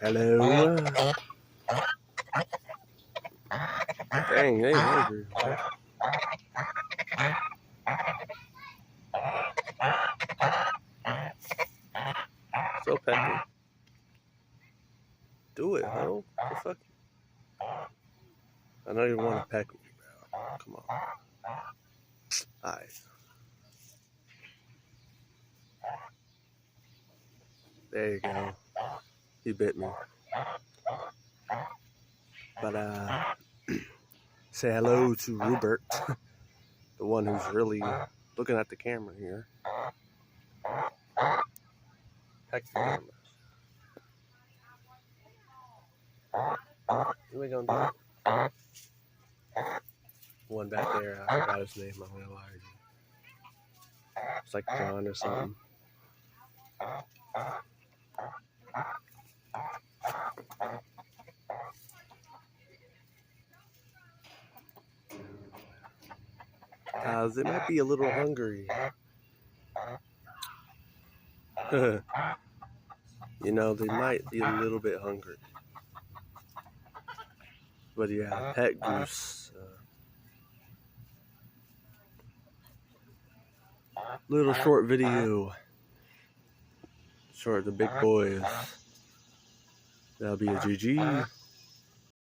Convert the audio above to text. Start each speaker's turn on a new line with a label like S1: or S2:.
S1: Hello. Dang, they hungry. So pecky. Do it, ho. The fuck? I know you want to peck me, bro. Come on. Alright. There you go. He bit me. But say hello to Rupert, the one who's really looking at the camera here. Peck the camera. What are we gonna do? One back there, I forgot his name. I'm gonna lie to you. It's like John or something. They might be a little hungry. You know, they might be a little bit hungry. But yeah, pet goose. Little short video. Short, the big boys. That'll be a GG.